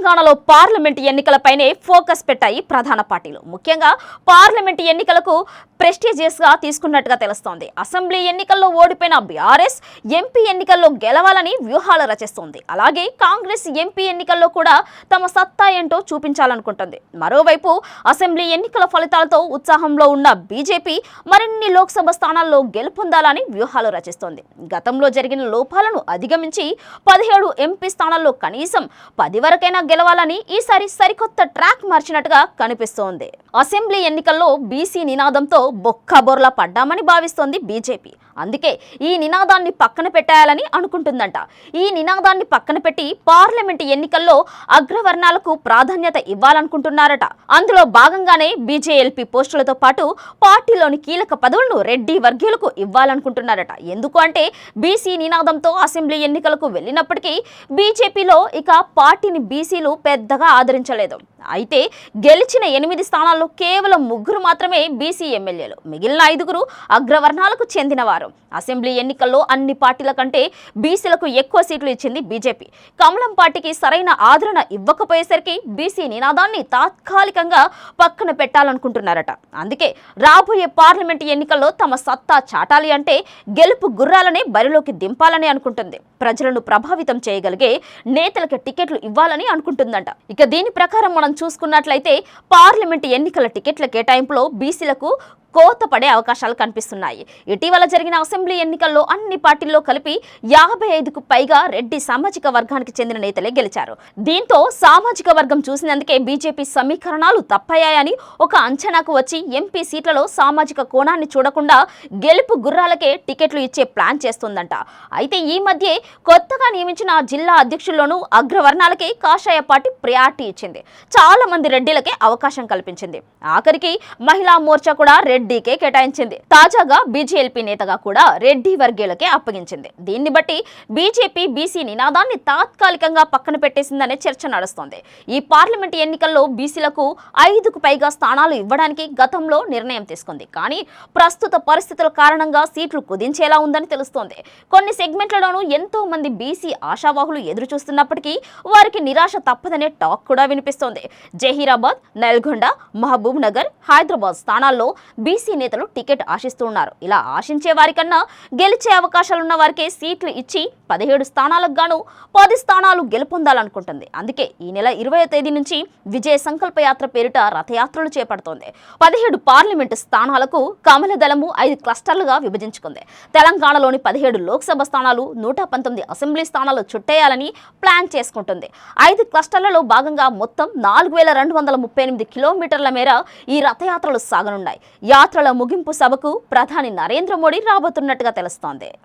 తెలంగాణలో parliament ఎన్నికలపైనే focus పెట్టాయి ప్రధాన పార్టీలు. ముఖ్యంగా పార్లమెంట్ ఎన్నికలకు ప్రెస్టీజియస్ గా తీసుకున్నట్టుగా తెలుస్తోంది. అసెంబ్లీ ఎన్నికల్లో ఓడిపోయిన బీఆర్ఎస్ ఎంపీ ఎన్నికల్లో గెలవాలని వ్యూహాలు రచిస్తోంది. అలాగే కాంగ్రెస్ ఎంపీ ఎన్నికల్లో కూడా తమ సత్తా ఏంటో చూపించాలనుకుంటుంది. మరోవైపు అసెంబ్లీ ఎన్నికల ఫలితాలతో ఉత్సాహంలో ఉన్న బీజేపీ మరిన్ని లోక్సభ స్థానాల్లో గెలుపొందాలని వ్యూహాలు రచిస్తోంది. గతంలో జరిగిన లోపాలను అధిగమించి 17 ఎంపీ స్థానాల్లో కనీసం 10 వరకైనా గెలవాలని ఈసారి సరికొత్త ట్రాక్ మార్చినట్టుగా కనిపిస్తోంది. అసెంబ్లీ ఎన్నికల్లో బీసీ నినాదంతో బొక్కబోర్లా పడ్డామని భావిస్తోంది బీజేపీ. అందుకే ఈ నినాదాన్ని పక్కన పెట్టాలని అనుకుంటుందంట. ఈ నినాదాన్ని పక్కన పెట్టి పార్లమెంట్ ఎన్నికల్లో అగ్రవర్ణాలకు ప్రాధాన్యత ఇవ్వాలనుకుంటున్నారట. అందులో భాగంగానే బీజేఎల్పీ పోస్టులతో పాటు పార్టీలోని కీలక పదవులను రెడ్డి వర్గీయులకు ఇవ్వాలనుకుంటున్నారట. ఎందుకు అంటే బీసీ నినాదంతో అసెంబ్లీ ఎన్నికలకు వెళ్ళినప్పటికీ బీజేపీలో ఇక పార్టీని బీసీలు పెద్దగా ఆదరించలేదు. అయితే గెలిచిన 8 స్థానాల్లో కేవలం 3 మాత్రమే బీసీ ఎమ్మెల్యేలు. మిగిలిన 5 అగ్రవర్ణాలకు చెందినవారు. అసెంబ్లీ ఎన్నికల్లో అన్ని పార్టీల కంటే బీసీలకు ఎక్కువ సీట్లు ఇచ్చింది బీజేపీ. కమలం పార్టీకి సరైన ఆదరణ ఇవ్వకపోయేసరికి బీసీ నినాదాన్ని తాత్కాలికంగా పక్కన పెట్టాలనుకుంటున్నారట. అందుకే రాబోయే పార్లమెంట్ ఎన్నికల్లో తమ సత్తా చాటాలి అంటే గెలుపు గుర్రాలనే బరిలోకి దింపాలని అనుకుంటుంది. ప్రజలను ప్రభావితం చేయగలిగే నేతలకు టికెట్లు ఇవ్వాలని అనుకుంటుందంట. ఇక దీని ప్రకారం మనం చూసుకున్నట్లయితే పార్లమెంట్ ఎన్నికల టికెట్ల కేటాయింపులో బీసీలకు కోత పడే అవకాశాలు కనిపిస్తున్నాయి. ఇటీవల జరిగిన అసెంబ్లీ ఎన్నికల్లో అన్ని పార్టీల్లో కలిపి 55కు పైగా రెడ్డి సామాజిక వర్గానికి చెందిన నేతలే గెలిచారు. దీంతో సామాజిక వర్గం చూసినందుకే బీజేపీ సమీకరణాలు తప్పయ్యాయని ఒక అంచనాకు వచ్చి ఎంపీ సీట్లలో సామాజిక కోణాన్ని చూడకుండా గెలుపు గుర్రాలకే టికెట్లు ఇచ్చే ప్లాన్ చేస్తుందంట. అయితే ఈ మధ్య కొత్తగా నియమించిన జిల్లా అధ్యక్షుల్లోనూ అగ్రవర్ణాలకే కాషాయ పార్టీ ప్రయారిటీ ఇచ్చింది. చాలా మంది రెడ్డిలకే అవకాశం కల్పించింది. ఆఖరికి మహిళా మోర్చా కూడా రెడ్డికే కేటాయించింది. తాజాగా బీజేఎల్పీ నేతగా కూడా రెడ్డి వర్గీయులకే అప్పగించింది. దీన్ని బట్టి బీజేపీ బీసీ నినాదాన్ని తాత్కాలికంగా పక్కన పెట్టేసిందనే చర్చ నడుస్తోంది. ఈ పార్లమెంట్ ఎన్నికల్లో బీసీలకు 5కు పైగా స్థానాలు ఇవ్వడానికి గతంలో నిర్ణయం తీసుకుంది. కానీ ప్రస్తుత పరిస్థితుల కారణంగా సీట్లు కుదించేలా ఉందని తెలుస్తోంది. కొన్ని సెగ్మెంట్లలోనూ ఎంతో మంది బీసీ ఆశావాహులు ఎదురు చూస్తున్నప్పటికీ వారికి నిరాశ తప్పదనే టాక్ కూడా వినిపిస్తోంది. జహీరాబాద్, నల్గొండ, మహబూబ్ నగర్, హైదరాబాద్ స్థానాల్లో బీసీ నేతలు టికెట్ ఆశిస్తున్నారు. ఇలా ఆశించే వారికన్నా గెలిచే అవకాశాలున్న వారికే సీట్లు ఇచ్చి 17 స్థానాలకు గాను 10 స్థానాలు గెలుపొందాలనుకుంటుంది. అందుకే ఈ నెల 20వ తేదీ నుంచి విజయ సంకల్ప యాత్ర పేరిట రథయాత్రలు చేపడుతోంది. 17 పార్లమెంటు స్థానాలకు కమల దళము 5 క్లస్టర్లుగా విభజించుకుంది. తెలంగాణలోని 17 లోక్సభ స్థానాలు, 119 అసెంబ్లీ స్థానాలు చుట్టేయాలని ప్లాన్ చేసుకుంటుంది. 5 క్లస్టర్లలో భాగంగా మొత్తం 4238 కిలోమీటర్ల మేర ఈ రథయాత్రలు సాగనున్నాయి. యాత్రల ముగింపు సభకు ప్రధాని నరేంద్ర మోడీ రాబోతున్నట్టుగా తెలుస్తోంది.